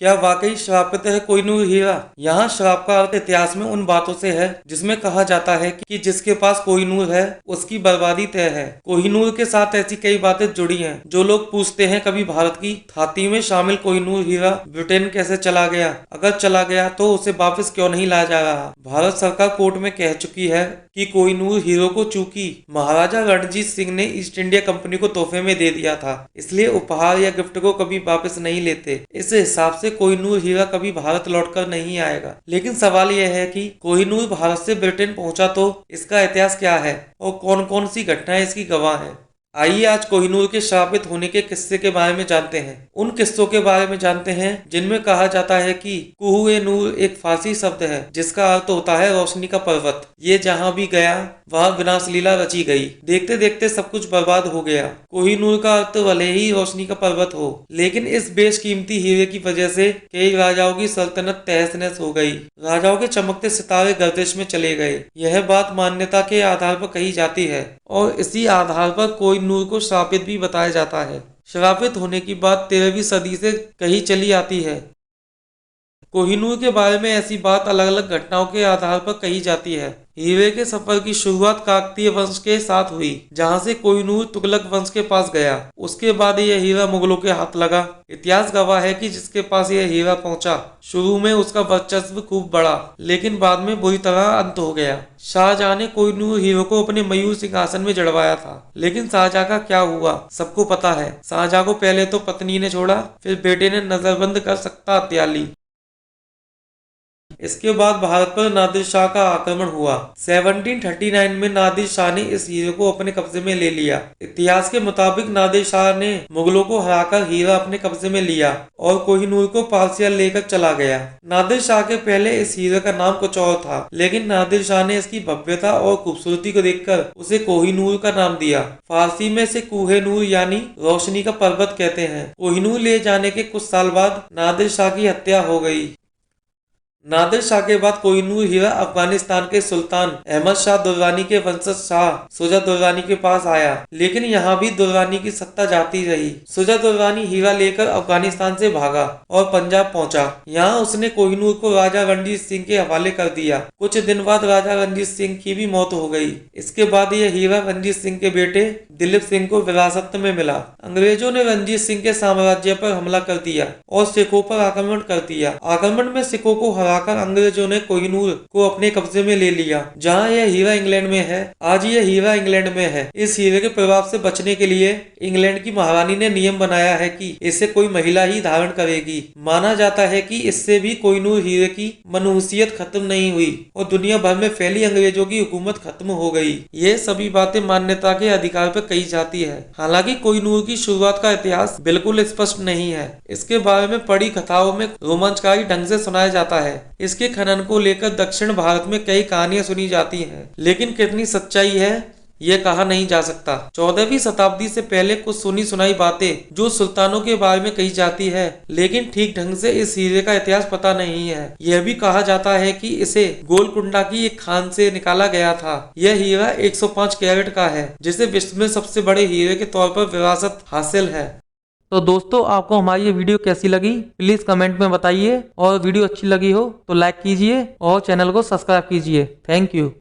क्या वाकई श्रापित है कोहिनूर हीरा? यहाँ श्राप का अर्थ इतिहास में उन बातों से है जिसमें कहा जाता है कि जिसके पास कोहिनूर है उसकी बर्बादी तय है। कोहिनूर के साथ ऐसी कई बातें जुड़ी हैं। जो लोग पूछते हैं कभी भारत की थाती में शामिल कोहिनूर हीरा ब्रिटेन कैसे चला गया, अगर चला गया तो उसे वापस क्यों नहीं लाया जा रहा। भारत सरकार कोर्ट में कह चुकी है कि कोहिनूर हीरो को चूंकि महाराजा रणजीत सिंह ने ईस्ट इंडिया कंपनी को तोहफे में दे दिया था, इसलिए उपहार या गिफ्ट को कभी वापस नहीं लेते। इस हिसाब से कोहिनूर हीरा कभी भारत लौटकर नहीं आएगा। लेकिन सवाल यह है कि कोहिनूर भारत से ब्रिटेन पहुंचा तो इसका इतिहास क्या है और कौन कौन सी घटनाएं इसकी गवाह हैं। आइए आज कोहिनूर के श्रापित होने के किस्से के बारे में जानते हैं। उन किस्सों के बारे में जानते हैं जिनमें कहा जाता है कि कुह-ए-नूर एक फारसी शब्द है जिसका अर्थ होता है रोशनी का पर्वत। ये जहां भी गया वहां विनाश लीला रची गई। देखते देखते सब कुछ बर्बाद हो गया। कोहिनूर का अर्थ भले ही रोशनी का पर्वत हो, लेकिन इस बेशकीमती हीरे की वजह से कई राजाओं की सल्तनत तहस नहस हो गई। राजाओं के चमकते सितारे गर्दिश में चले गए। यह बात मान्यता के आधार पर कही जाती है और इसी आधार पर कोहिनूर को श्रापित भी बताया जाता है। श्रापित होने की बात 13वीं सदी से कही चली आती है। कोहिनूर के बारे में ऐसी बात अलग अलग घटनाओं के आधार पर कही जाती है। हीरे के सफर की शुरुआत काकतीय वंश के साथ हुई, जहां से कोहिनूर तुगलक वंश के पास गया। उसके बाद यह हीरा मुगलों के हाथ लगा। इतिहास गवाह है कि जिसके पास यह हीरा पहुंचा, शुरू में उसका वर्चस्व खूब बढ़ा, लेकिन बाद में बुरी तरह अंत हो गया। शाहजहां ने कोहिनूर हीरो को अपने मयूर सिंहासन में जड़वाया था, लेकिन शाहजहां का क्या हुआ सबको पता है। शाहजहां को पहले तो पत्नी ने छोड़ा, फिर बेटे ने नजरबंद कर सख्त हत्या ली। इसके बाद भारत पर नादिर शाह का आक्रमण हुआ। 1739 में नादिर शाह ने इस हीरे को अपने कब्जे में ले लिया। इतिहास के मुताबिक नादिर शाह ने मुगलों को हराकर हीरा अपने कब्जे में लिया और कोहिनूर को पारसिया लेकर चला गया। नादिर शाह के पहले इस हीरे का नाम कुछ और था, लेकिन नादिर शाह ने इसकी भव्यता और खूबसूरती को देखकर उसे कोहिनूर का नाम दिया। फारसी में इसे कुह-ए-नूर यानी रोशनी का पर्वत कहते हैं। कोहिनूर ले जाने के कुछ साल बाद नादिर शाह की हत्या हो गई। नादिर शाह के बाद कोहिनूर हीरा अफगानिस्तान के सुल्तान अहमद शाह दुर्रानी के वंशज शाह शुजा दुर्रानी के पास आया, लेकिन यहाँ भी दुर्रानी की सत्ता जाती रही। शुजा दुर्रानी हीरा लेकर अफगानिस्तान से भागा और पंजाब पहुंचा। यहाँ उसने कोहिनूर को राजा रणजीत सिंह के हवाले कर दिया। कुछ दिन बाद राजा रणजीत सिंह की भी मौत हो गई। इसके बाद यह हीरा रणजीत सिंह के बेटे दिलीप सिंह को विरासत में मिला। अंग्रेजों ने रणजीत सिंह के साम्राज्य पर हमला कर दिया और सिखों पर आक्रमण कर दिया। आक्रमण में सिखों को हराकर अंग्रेजों ने कोहिनूर को अपने कब्जे में ले लिया। जहां यह हीरा इंग्लैंड में है, आज यह हीरा इंग्लैंड में है। इस हीरे के प्रभाव से बचने के लिए इंग्लैंड की महारानी ने नियम बनाया है कि इसे कोई महिला ही धारण करेगी। माना जाता है कि इससे भी कोहिनूर हीरे की मनहूसियत खत्म नहीं हुई और दुनिया भर में फैली अंग्रेजों की हुकूमत खत्म हो गई। ये सभी बातें मान्यता के अधिकार पर कही जाती है। हालांकि कोहिनूर की शुरुआत का इतिहास बिल्कुल स्पष्ट नहीं है। इसके बारे में पड़ी कथाओं में रोमांचकारी ढंग से सुनाया जाता है। इसके खनन को लेकर दक्षिण भारत में कई कहानियां सुनी जाती हैं, लेकिन कितनी सच्चाई है ये कहा नहीं जा सकता। 14वीं शताब्दी से पहले कुछ सुनी सुनाई बातें जो सुल्तानों के बारे में कही जाती है, लेकिन ठीक ढंग से इस हीरे का इतिहास पता नहीं है। यह भी कहा जाता है कि इसे गोलकुंडा की एक खान से निकाला गया था। यह हीरा 105 कैरेट का है, जिसे विश्व में सबसे बड़े हीरे के तौर पर विरासत हासिल है। तो दोस्तों, आपको हमारी ये वीडियो कैसी लगी प्लीज कमेंट में बताइए, और वीडियो अच्छी लगी हो तो लाइक कीजिए और चैनल को सब्सक्राइब कीजिए। Thank you.